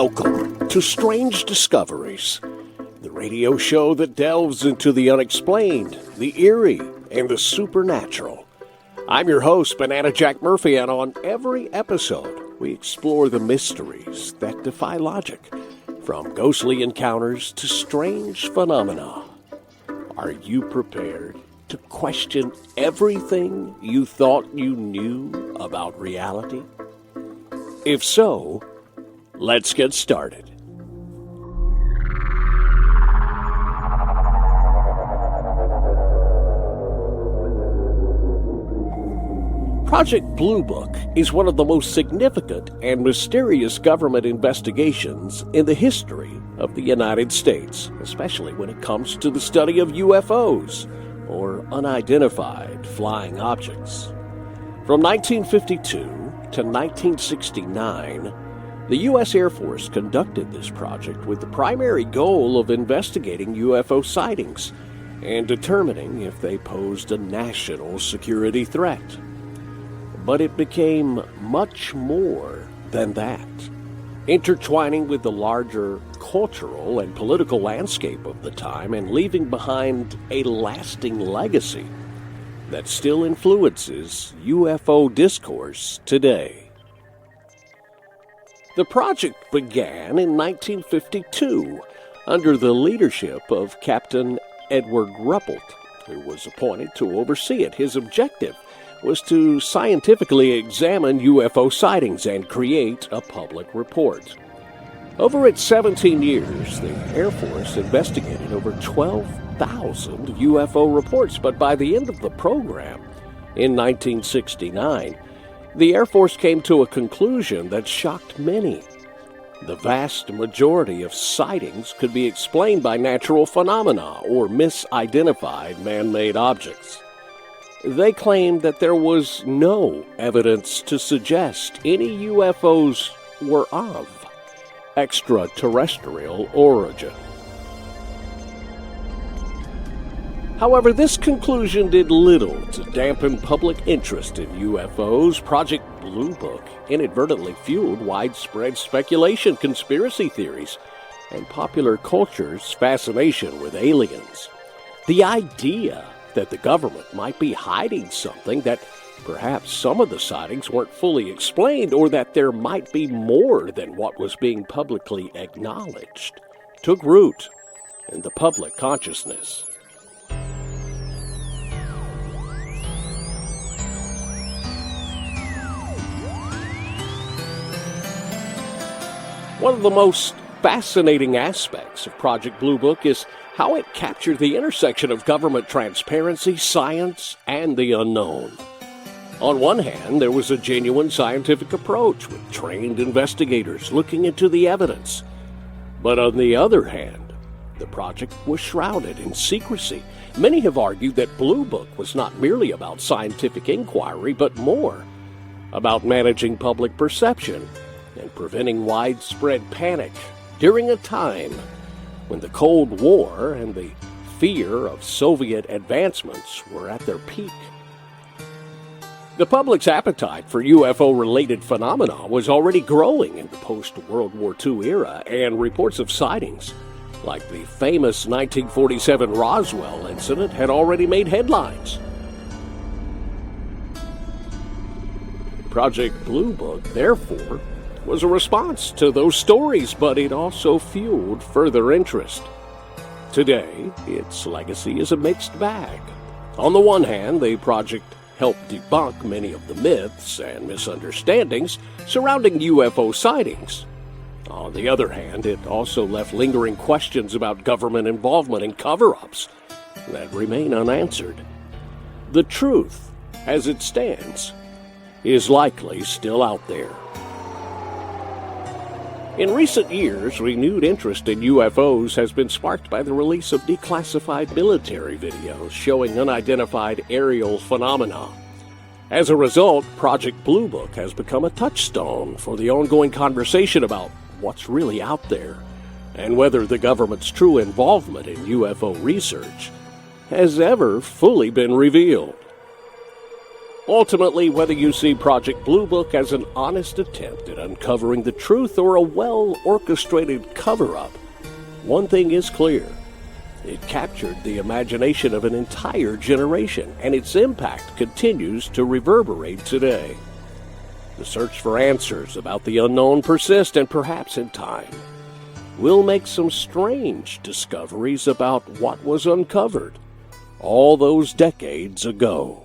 Welcome to Strange Discoveries, the radio show that delves into the unexplained, the eerie, and the supernatural. I'm your host, Banana Jack Murphy, and on every episode, we explore the mysteries that defy logic, from ghostly encounters to strange phenomena. Are you prepared to question everything you thought you knew about reality? If so, let's get started. Project Blue Book is one of the most significant and mysterious government investigations in the history of the United States, especially when it comes to the study of UFOs, or unidentified flying objects. From 1952 to 1969, the U.S. Air Force conducted this project with the primary goal of investigating UFO sightings and determining if they posed a national security threat. But it became much more than that, intertwining with the larger cultural and political landscape of the time and leaving behind a lasting legacy that still influences UFO discourse today. The project began in 1952 under the leadership of Captain Edward Ruppelt, who was appointed to oversee it. His objective was to scientifically examine UFO sightings and create a public report. Over its 17 years, the Air Force investigated over 12,000 UFO reports, but by the end of the program, in 1969, the Air Force came to a conclusion that shocked many. The vast majority of sightings could be explained by natural phenomena or misidentified man-made objects. They claimed that there was no evidence to suggest any UFOs were of extraterrestrial origin. However, this conclusion did little to dampen public interest in UFOs. Project Blue Book inadvertently fueled widespread speculation, conspiracy theories, and popular culture's fascination with aliens. The idea that the government might be hiding something, that perhaps some of the sightings weren't fully explained, or that there might be more than what was being publicly acknowledged, took root in the public consciousness. One of the most fascinating aspects of Project Blue Book is how it captured the intersection of government transparency, science, and the unknown. On one hand, there was a genuine scientific approach with trained investigators looking into the evidence. But on the other hand, the project was shrouded in secrecy. Many have argued that Blue Book was not merely about scientific inquiry, but more about managing public perception and preventing widespread panic during a time when the Cold War and the fear of Soviet advancements were at their peak. The public's appetite for UFO-related phenomena was already growing in the post-World War II era, and reports of sightings, like the famous 1947 Roswell incident, had already made headlines. Project Blue Book, therefore, was a response to those stories, but it also fueled further interest. Today, its legacy is a mixed bag. On the one hand, the project helped debunk many of the myths and misunderstandings surrounding UFO sightings. On the other hand, it also left lingering questions about government involvement and cover-ups that remain unanswered. The truth, as it stands, is likely still out there. In recent years, renewed interest in UFOs has been sparked by the release of declassified military videos showing unidentified aerial phenomena. As a result, Project Blue Book has become a touchstone for the ongoing conversation about what's really out there and whether the government's true involvement in UFO research has ever fully been revealed. Ultimately, whether you see Project Blue Book as an honest attempt at uncovering the truth or a well-orchestrated cover-up, one thing is clear. It captured the imagination of an entire generation, and its impact continues to reverberate today. The search for answers about the unknown persists, and perhaps in time, we'll make some strange discoveries about what was uncovered all those decades ago.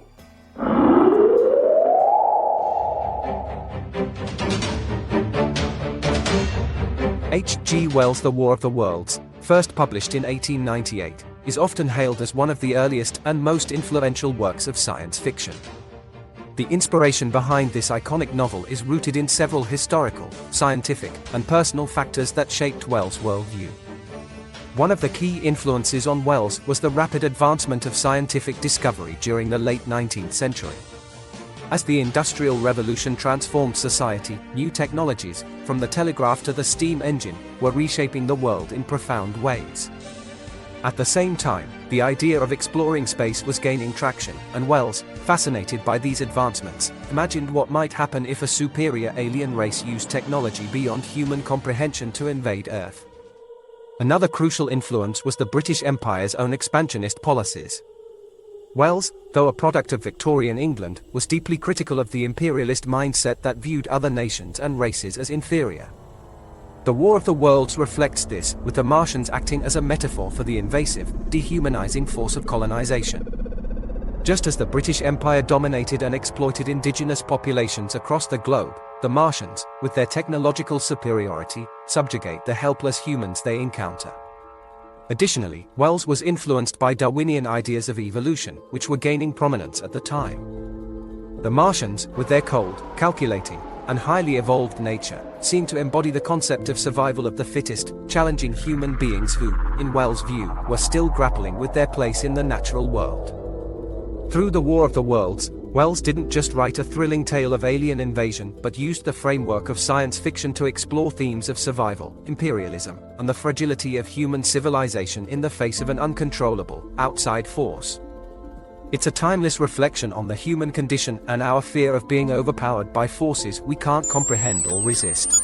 H. G. Wells' The War of the Worlds, first published in 1898, is often hailed as one of the earliest and most influential works of science fiction. The inspiration behind this iconic novel is rooted in several historical, scientific, and personal factors that shaped Wells' worldview. One of the key influences on Wells was the rapid advancement of scientific discovery during the late 19th century. As the Industrial Revolution transformed society, new technologies, from the telegraph to the steam engine, were reshaping the world in profound ways. At the same time, the idea of exploring space was gaining traction, and Wells, fascinated by these advancements, imagined what might happen if a superior alien race used technology beyond human comprehension to invade Earth. Another crucial influence was the British Empire's own expansionist policies. Wells, though a product of Victorian England, was deeply critical of the imperialist mindset that viewed other nations and races as inferior. The War of the Worlds reflects this, with the Martians acting as a metaphor for the invasive, dehumanizing force of colonization. Just as the British Empire dominated and exploited indigenous populations across the globe, the Martians, with their technological superiority, subjugate the helpless humans they encounter. Additionally, Wells was influenced by Darwinian ideas of evolution, which were gaining prominence at the time. The Martians, with their cold, calculating, and highly evolved nature, seemed to embody the concept of survival of the fittest, challenging human beings who, in Wells' view, were still grappling with their place in the natural world. Through The War of the Worlds, Wells didn't just write a thrilling tale of alien invasion, but used the framework of science fiction to explore themes of survival, imperialism, and the fragility of human civilization in the face of an uncontrollable, outside force. It's a timeless reflection on the human condition and our fear of being overpowered by forces we can't comprehend or resist.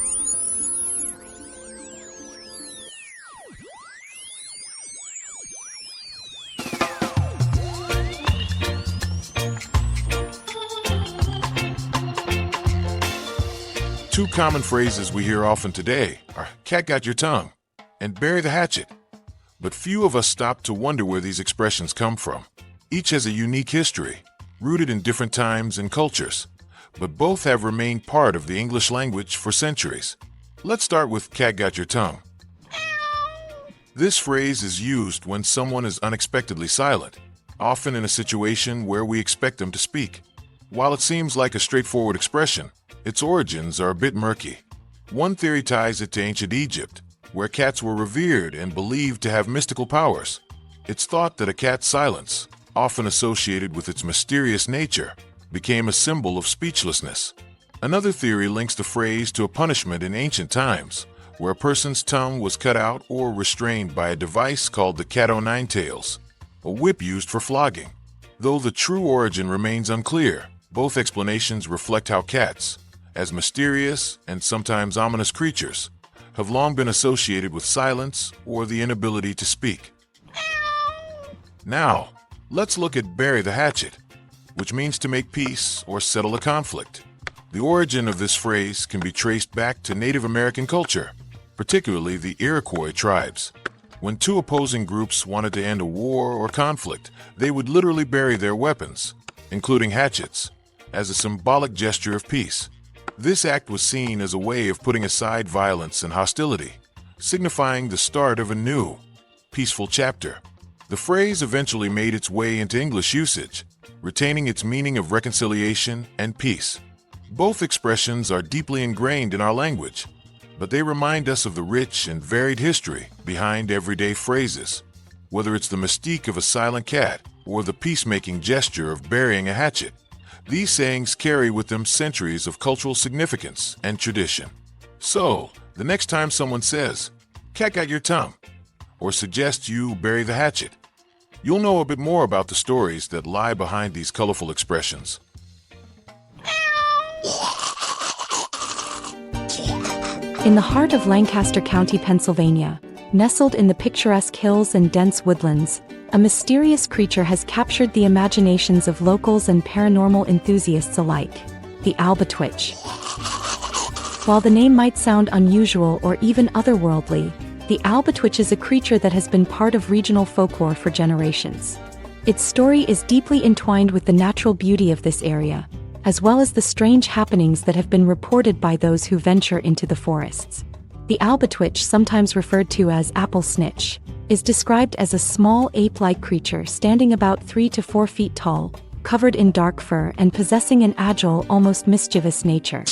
Two common phrases we hear often today are "cat got your tongue" and "bury the hatchet." But few of us stop to wonder where these expressions come from. Each has a unique history, rooted in different times and cultures, but both have remained part of the English language for centuries. Let's start with "cat got your tongue." This phrase is used when someone is unexpectedly silent, often in a situation where we expect them to speak. While it seems like a straightforward expression, its origins are a bit murky. One theory ties it to ancient Egypt, where cats were revered and believed to have mystical powers. It's thought that a cat's silence, often associated with its mysterious nature, became a symbol of speechlessness. Another theory links the phrase to a punishment in ancient times, where a person's tongue was cut out or restrained by a device called the cat-o'-nine-tails, a whip used for flogging. Though the true origin remains unclear, both explanations reflect how cats, as mysterious and sometimes ominous creatures, have long been associated with silence or the inability to speak. Now, let's look at "bury the hatchet," which means to make peace or settle a conflict. The origin of this phrase can be traced back to Native American culture, particularly the Iroquois tribes. When two opposing groups wanted to end a war or conflict, they would literally bury their weapons, including hatchets, as a symbolic gesture of peace. This act was seen as a way of putting aside violence and hostility, signifying the start of a new, peaceful chapter. The phrase eventually made its way into English usage, retaining its meaning of reconciliation and peace. Both expressions are deeply ingrained in our language, but they remind us of the rich and varied history behind everyday phrases, whether it's the mystique of a silent cat or the peacemaking gesture of burying a hatchet. These sayings carry with them centuries of cultural significance and tradition. So, the next time someone says, "cat got your tongue," or suggests you bury the hatchet, you'll know a bit more about the stories that lie behind these colorful expressions. In the heart of Lancaster County, Pennsylvania, nestled in the picturesque hills and dense woodlands, a mysterious creature has captured the imaginations of locals and paranormal enthusiasts alike: the Albatwitch. While the name might sound unusual or even otherworldly, the Albatwitch is a creature that has been part of regional folklore for generations. Its story is deeply entwined with the natural beauty of this area, as well as the strange happenings that have been reported by those who venture into the forests. The Albatwitch, sometimes referred to as apple snitch, is described as a small ape-like creature standing about 3 to 4 feet tall, covered in dark fur and possessing an agile, almost mischievous nature.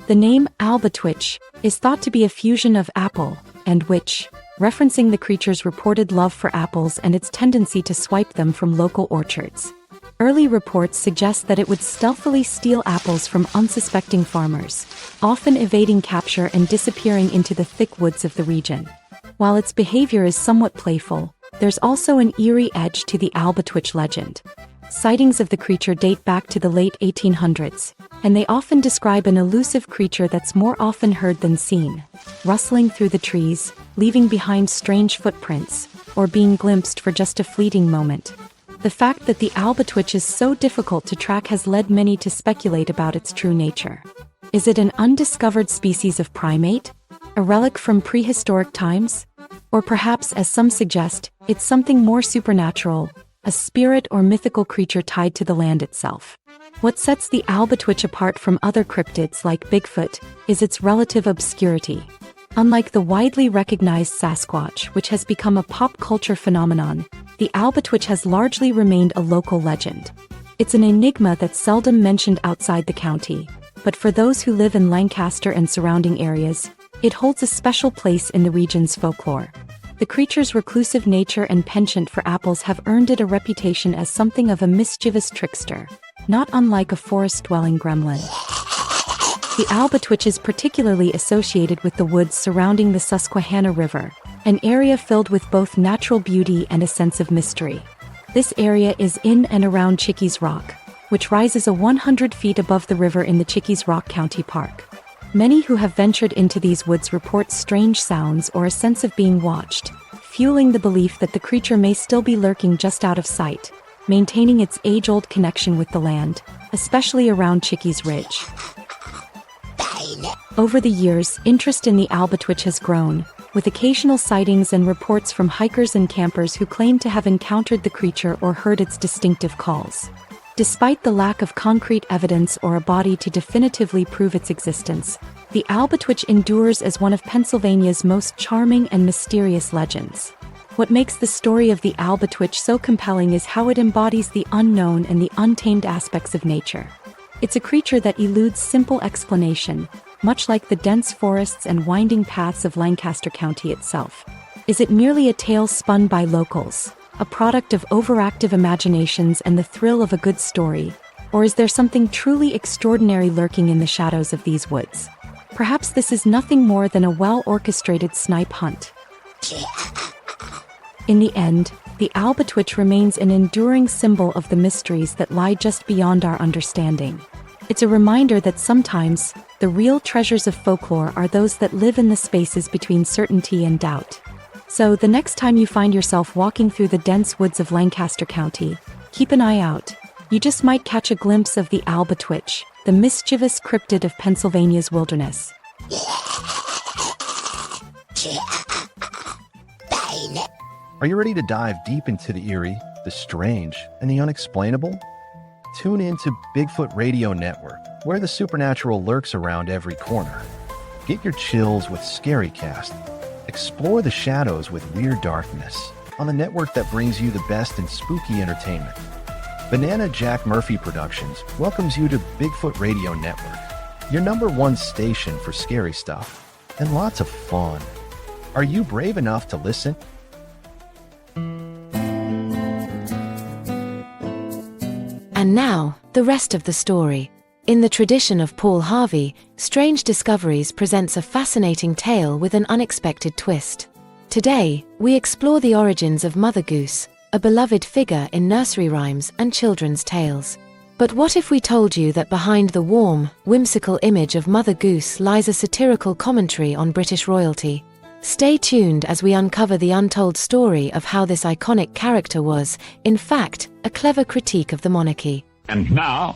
The name Albatwitch is thought to be a fusion of apple and witch, referencing the creature's reported love for apples and its tendency to swipe them from local orchards. Early reports suggest that it would stealthily steal apples from unsuspecting farmers, often evading capture and disappearing into the thick woods of the region. While its behavior is somewhat playful, there's also an eerie edge to the Albatwitch legend. Sightings of the creature date back to the late 1800s, and they often describe an elusive creature that's more often heard than seen, rustling through the trees, leaving behind strange footprints, or being glimpsed for just a fleeting moment. The fact that the Albatwitch is so difficult to track has led many to speculate about its true nature. Is it an undiscovered species of primate? A relic from prehistoric times? Or perhaps, as some suggest, it's something more supernatural, a spirit or mythical creature tied to the land itself. What sets the Albatwitch apart from other cryptids like Bigfoot is its relative obscurity. Unlike the widely recognized Sasquatch, which has become a pop culture phenomenon, the Albatwitch has largely remained a local legend. It's an enigma that's seldom mentioned outside the county, but for those who live in Lancaster and surrounding areas, it holds a special place in the region's folklore. The creature's reclusive nature and penchant for apples have earned it a reputation as something of a mischievous trickster, not unlike a forest-dwelling gremlin. The Albatwitch is particularly associated with the woods surrounding the Susquehanna River, an area filled with both natural beauty and a sense of mystery. This area is in and around Chickies Rock, which rises 100 feet above the river in the Chickies Rock County Park. Many who have ventured into these woods report strange sounds or a sense of being watched, fueling the belief that the creature may still be lurking just out of sight, maintaining its age-old connection with the land, especially around Chickies Ridge. Over the years, interest in the Albatwitch has grown, with occasional sightings and reports from hikers and campers who claim to have encountered the creature or heard its distinctive calls. Despite the lack of concrete evidence or a body to definitively prove its existence, the Albatwitch endures as one of Pennsylvania's most charming and mysterious legends. What makes the story of the Albatwitch so compelling is how it embodies the unknown and the untamed aspects of nature. It's a creature that eludes simple explanation, much like the dense forests and winding paths of Lancaster County itself. Is it merely a tale spun by locals, a product of overactive imaginations and the thrill of a good story, or is there something truly extraordinary lurking in the shadows of these woods? Perhaps this is nothing more than a well-orchestrated snipe hunt. In the end, the Albatwitch remains an enduring symbol of the mysteries that lie just beyond our understanding. It's a reminder that sometimes, the real treasures of folklore are those that live in the spaces between certainty and doubt. So, the next time you find yourself walking through the dense woods of Lancaster County, keep an eye out. You just might catch a glimpse of the Albatwitch, the mischievous cryptid of Pennsylvania's wilderness. Are you ready to dive deep into the eerie, the strange, and the unexplainable? Tune in to Bigfoot Radio Network, where the supernatural lurks around every corner. Get your chills with Scarycast. Explore the shadows with Weird Darkness on the network that brings you the best in spooky entertainment. Banana Jack Murphy Productions welcomes you to Bigfoot Radio Network, your #1 station for scary stuff and lots of fun. Are you brave enough to listen? And now, the rest of the story. In the tradition of Paul Harvey, Strange Discoveries presents a fascinating tale with an unexpected twist. Today, we explore the origins of Mother Goose, a beloved figure in nursery rhymes and children's tales. But what if we told you that behind the warm, whimsical image of Mother Goose lies a satirical commentary on British royalty? Stay tuned as we uncover the untold story of how this iconic character was, in fact, a clever critique of the monarchy. And now,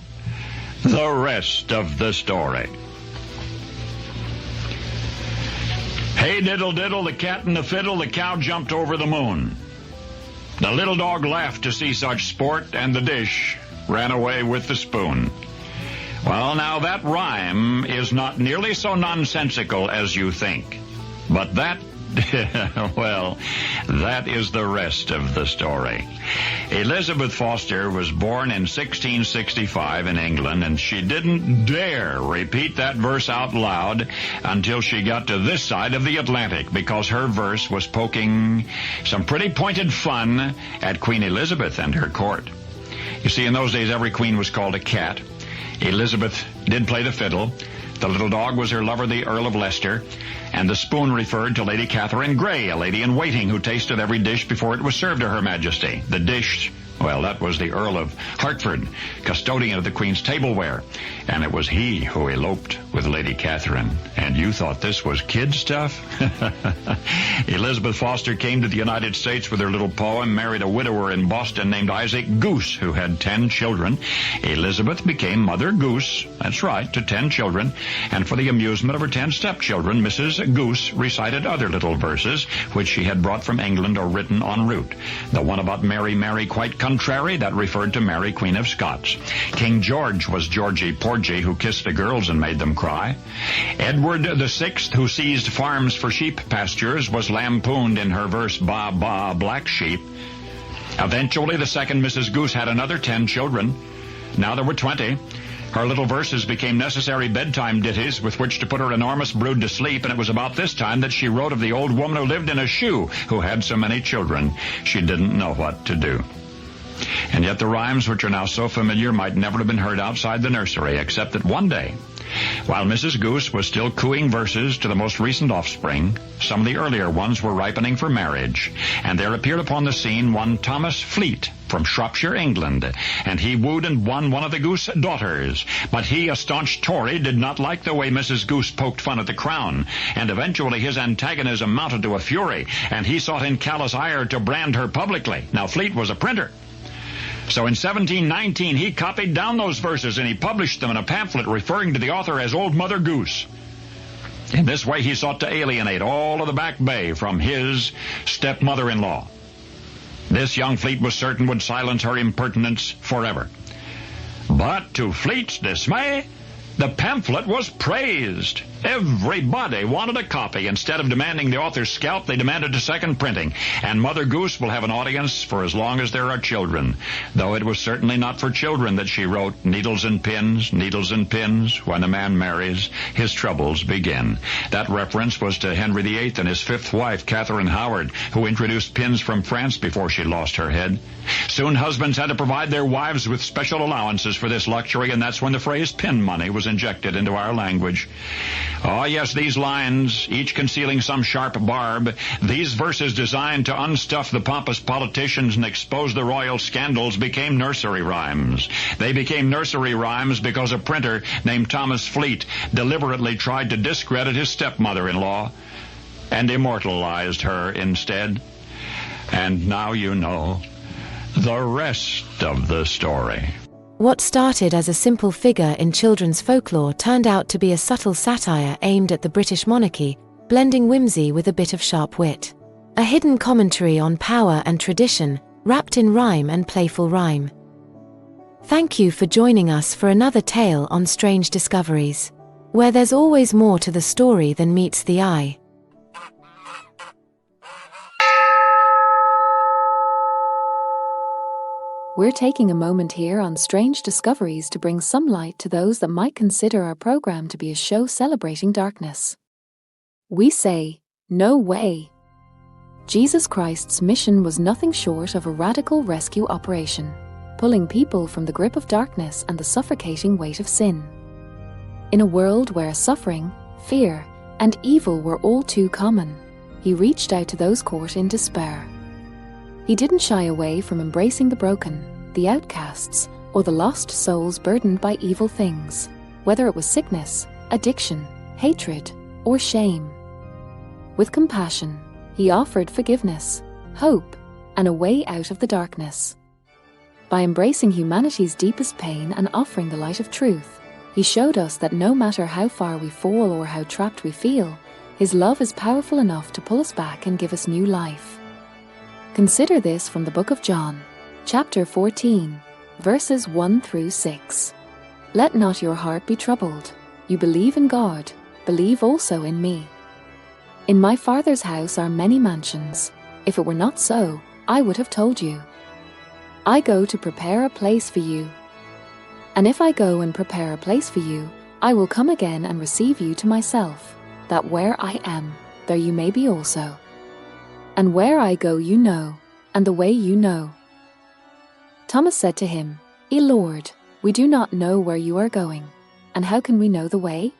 the rest of the story. Hey diddle diddle, the cat and the fiddle, the cow jumped over the moon. The little dog laughed to see such sport, and the dish ran away with the spoon. Well, now that rhyme is not nearly so nonsensical as you think. But that, well, that is the rest of the story. Elizabeth Foster was born in 1665 in England, and she didn't dare repeat that verse out loud until she got to this side of the Atlantic, because her verse was poking some pretty pointed fun at Queen Elizabeth and her court. You see, in those days, every queen was called a cat. Elizabeth did play the fiddle. The little dog was her lover, the Earl of Leicester, and the spoon referred to Lady Catherine Grey, a lady-in-waiting who tasted every dish before it was served to Her Majesty. The dish, well, that was the Earl of Hertford, custodian of the Queen's tableware, and it was he who eloped with Lady Catherine. And you thought this was kid stuff? Elizabeth Foster came to the United States with her little poem, married a widower in Boston named Isaac Goose, who had 10 children. Elizabeth became Mother Goose, that's right, to 10 children, and for the amusement of her 10 stepchildren, Mrs. Goose recited other little verses, which she had brought from England or written en route. The one about Mary, Mary, quite contrary, that referred to Mary, Queen of Scots. King George was Georgie Porgy, who kissed the girls and made them cry. Edward VI, who seized farms for sheep pastures, was lampooned in her verse, Ba, Ba, Black Sheep. Eventually, the second Mrs. Goose had another 10 children. Now there were 20. Her little verses became necessary bedtime ditties with which to put her enormous brood to sleep, and it was about this time that she wrote of the old woman who lived in a shoe, who had so many children she didn't know what to do. And yet the rhymes, which are now so familiar, might never have been heard outside the nursery, except that one day, while Mrs. Goose was still cooing verses to the most recent offspring, some of the earlier ones were ripening for marriage, and there appeared upon the scene one Thomas Fleet from Shropshire, England, and he wooed and won one of the Goose daughters. But he, a staunch Tory, did not like the way Mrs. Goose poked fun at the crown, and eventually his antagonism mounted to a fury, and he sought in callous ire to brand her publicly. Now, Fleet was a printer. So in 1719, he copied down those verses and he published them in a pamphlet referring to the author as Old Mother Goose. In this way, he sought to alienate all of the Back Bay from his stepmother-in-law. This young Fleet was certain would silence her impertinence forever. But to Fleet's dismay, the pamphlet was praised. Everybody wanted a copy. Instead of demanding the author's scalp, they demanded a second printing. And Mother Goose will have an audience for as long as there are children. Though it was certainly not for children that she wrote needles and pins, when a man marries, his troubles begin. That reference was to Henry VIII and his fifth wife, Catherine Howard, who introduced pins from France before she lost her head. Soon husbands had to provide their wives with special allowances for this luxury, and that's when the phrase pin money was injected into our language. Oh, yes, these lines, each concealing some sharp barb, these verses designed to unstuff the pompous politicians and expose the royal scandals, became nursery rhymes. They became nursery rhymes because a printer named Thomas Fleet deliberately tried to discredit his stepmother-in-law and immortalized her instead. And now you know the rest of the story. What started as a simple figure in children's folklore turned out to be a subtle satire aimed at the British monarchy, blending whimsy with a bit of sharp wit. A hidden commentary on power and tradition, wrapped in rhyme and playful rhyme. Thank you for joining us for another tale on Strange Discoveries, where there's always more to the story than meets the eye. We're taking a moment here on Strange Discoveries to bring some light to those that might consider our program to be a show celebrating darkness. We say, no way. Jesus Christ's mission was nothing short of a radical rescue operation, pulling people from the grip of darkness and the suffocating weight of sin. In a world where suffering, fear, and evil were all too common, he reached out to those caught in despair. He didn't shy away from embracing the broken, the outcasts, or the lost souls burdened by evil things, whether it was sickness, addiction, hatred, or shame. With compassion, he offered forgiveness, hope, and a way out of the darkness. By embracing humanity's deepest pain and offering the light of truth, he showed us that no matter how far we fall or how trapped we feel, his love is powerful enough to pull us back and give us new life. Consider this from the book of John, chapter 14, verses 1 through 6. Let not your heart be troubled. You believe in God, believe also in me. In my Father's house are many mansions. If it were not so, I would have told you. I go to prepare a place for you. And if I go and prepare a place for you, I will come again and receive you to myself, that where I am, there you may be also. And where I go you know, and the way you know. Thomas said to him, Lord, we do not know where you are going, and how can we know the way?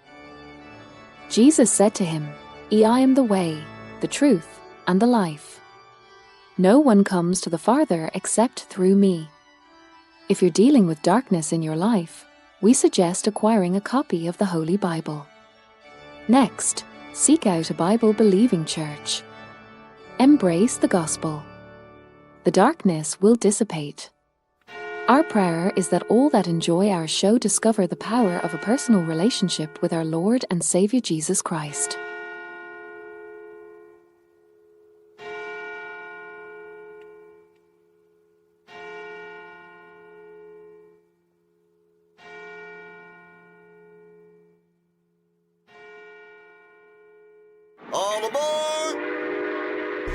Jesus said to him, I am the way, the truth, and the life. No one comes to the Father except through me. If you're dealing with darkness in your life, we suggest acquiring a copy of the Holy Bible. Next, seek out a Bible-believing church. Embrace the gospel. The darkness will dissipate. Our prayer is that all that enjoy our show discover the power of a personal relationship with our Lord and Savior Jesus Christ. All aboard!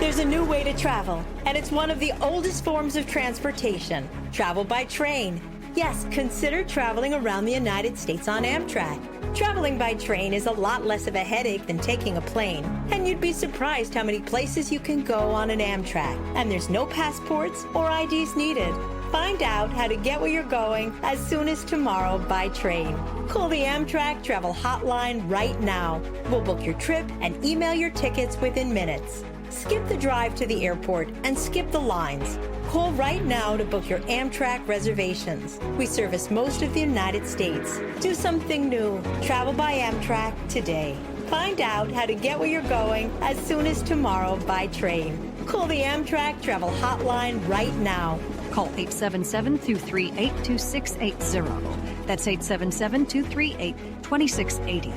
There's a new way to travel, and it's one of the oldest forms of transportation. Travel by train. Yes, consider traveling around the United States on Amtrak. Traveling by train is a lot less of a headache than taking a plane, and you'd be surprised how many places you can go on an Amtrak. And there's no passports or IDs needed. Find out how to get where you're going as soon as tomorrow by train. Call the Amtrak Travel Hotline right now. We'll book your trip and email your tickets within minutes. Skip the drive to the airport and skip the lines. Call right now to book your Amtrak reservations. We service most of the United States. Do something new. Travel by Amtrak today. Find out how to get where you're going as soon as tomorrow by train. Call the Amtrak Travel Hotline right now. Call 877-238-2680. That's 877-238-2680.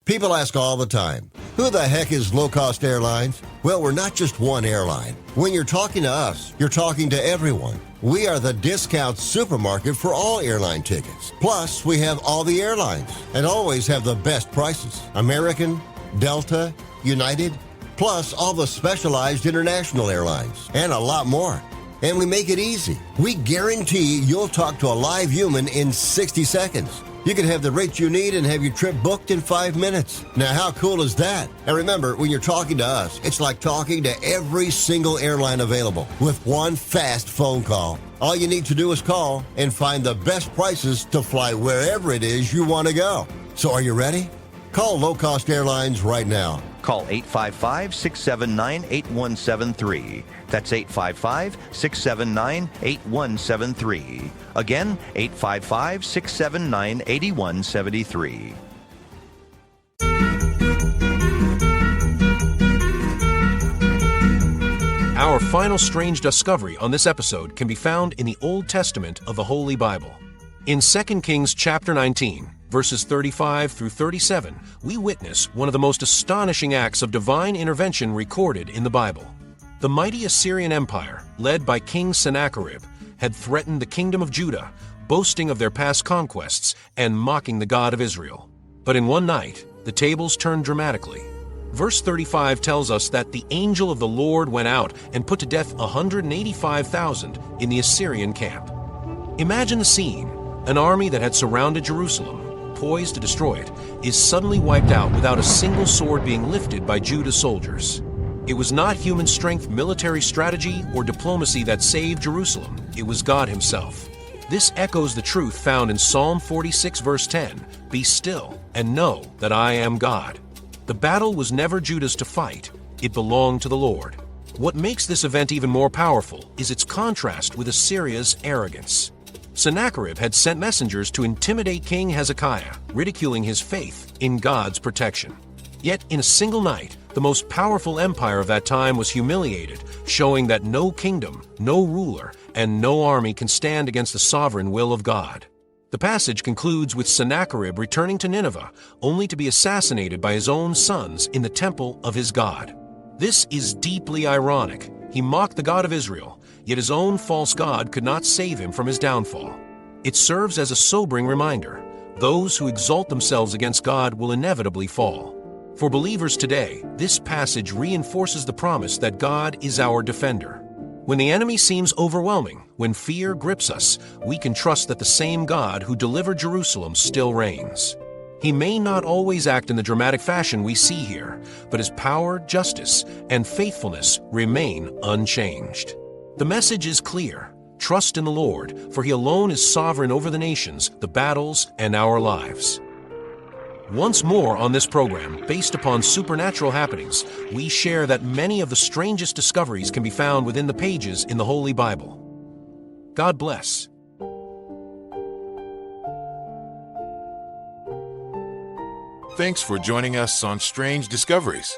People ask all the time, who the heck is Low Cost Airlines? Well, we're not just one airline. When you're talking to us, you're talking to everyone. We are the discount supermarket for all airline tickets. Plus, we have all the airlines and always have the best prices. American, Delta, United, plus all the specialized international airlines, and a lot more. And we make it easy. We guarantee you'll talk to a live human in 60 seconds. You can have the rates you need and have your trip booked in 5 minutes. Now, how cool is that? And remember, when you're talking to us, it's like talking to every single airline available with one fast phone call. All you need to do is call and find the best prices to fly wherever it is you want to go. So are you ready? Call Low Cost Airlines right now. Call 855-679-8173. That's 855-679-8173. Again, 855-679-8173. Our final strange discovery on this episode can be found in the Old Testament of the Holy Bible. In 2 Kings chapter 19, verses 35 through 37, we witness one of the most astonishing acts of divine intervention recorded in the Bible. The mighty Assyrian Empire, led by King Sennacherib, had threatened the kingdom of Judah, boasting of their past conquests and mocking the God of Israel. But in one night, the tables turned dramatically. Verse 35 tells us that the angel of the Lord went out and put to death 185,000 in the Assyrian camp. Imagine the scene. An army that had surrounded Jerusalem, poised to destroy it, is suddenly wiped out without a single sword being lifted by Judah's soldiers. It was not human strength, military strategy, or diplomacy that saved Jerusalem. It was God himself. This echoes the truth found in Psalm 46 verse 10, "Be still and know that I am God." The battle was never Judah's to fight. It belonged to the Lord. What makes this event even more powerful is its contrast with Assyria's arrogance. Sennacherib had sent messengers to intimidate King Hezekiah, ridiculing his faith in God's protection. Yet in a single night, the most powerful empire of that time was humiliated, showing that no kingdom, no ruler, and no army can stand against the sovereign will of God. The passage concludes with Sennacherib returning to Nineveh, only to be assassinated by his own sons in the temple of his God. This is deeply ironic. He mocked the God of Israel, yet his own false god could not save him from his downfall. It serves as a sobering reminder. Those who exalt themselves against God will inevitably fall. For believers today, this passage reinforces the promise that God is our defender. When the enemy seems overwhelming, when fear grips us, we can trust that the same God who delivered Jerusalem still reigns. He may not always act in the dramatic fashion we see here, but his power, justice, and faithfulness remain unchanged. The message is clear. Trust in the Lord, for he alone is sovereign over the nations, the battles, and our lives. Once more on this program, based upon supernatural happenings, we share that many of the strangest discoveries can be found within the pages in the Holy Bible. God bless. Thanks for joining us on Strange Discoveries.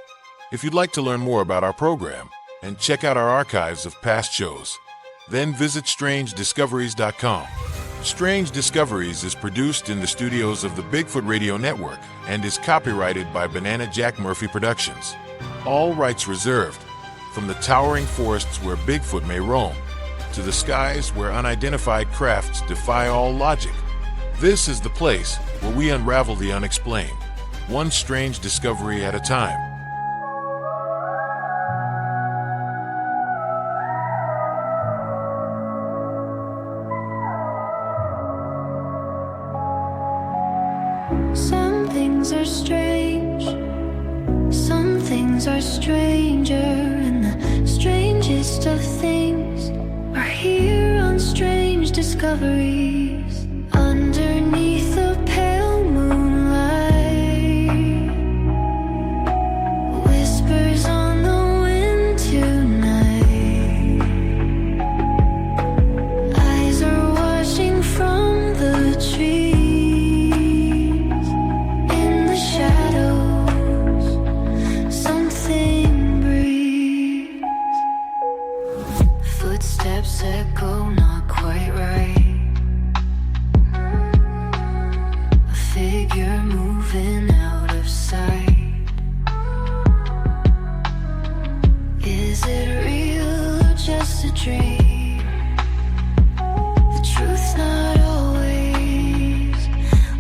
If you'd like to learn more about our program and check out our archives of past shows, then visit StrangeDiscoveries.com. Strange Discoveries is produced in the studios of the Bigfoot Radio Network and is copyrighted by Banana Jack Murphy Productions. All rights reserved. From the towering forests where Bigfoot may roam, to the skies where unidentified crafts defy all logic, this is the place where we unravel the unexplained, one strange discovery at a time. Some things are strange, some things are stranger, and the strangest of things are here on Strange Discoveries. Underneath the pale moonlight, whispers on the wind tonight, eyes are watching from the trees. In the shadows, something breathes. Footsteps echo not quite right. A figure moving out of sight. Is it real or just a dream? The truth's not always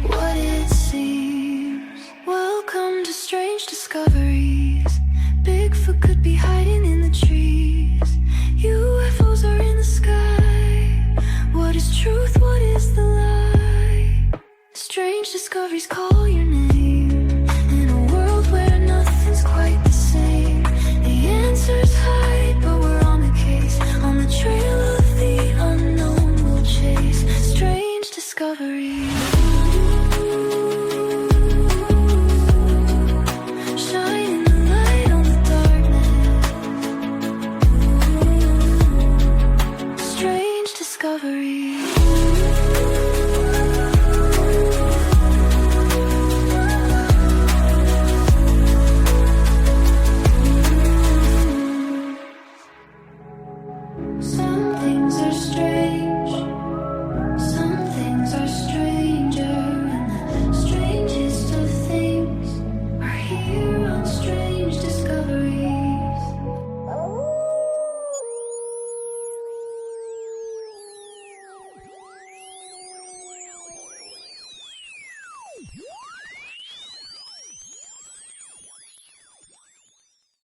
what it seems. Welcome to Strange Discoveries. Bigfoot could be hiding in the trees. UFOs are in the sky. What is truth? What is the lie? Strange discoveries call your name. In a world where nothing's quite the same, the answers hide, but we're on the case. On the trail of the unknown we'll chase. Strange discoveries. Shining the light on the darkness. Strange discoveries.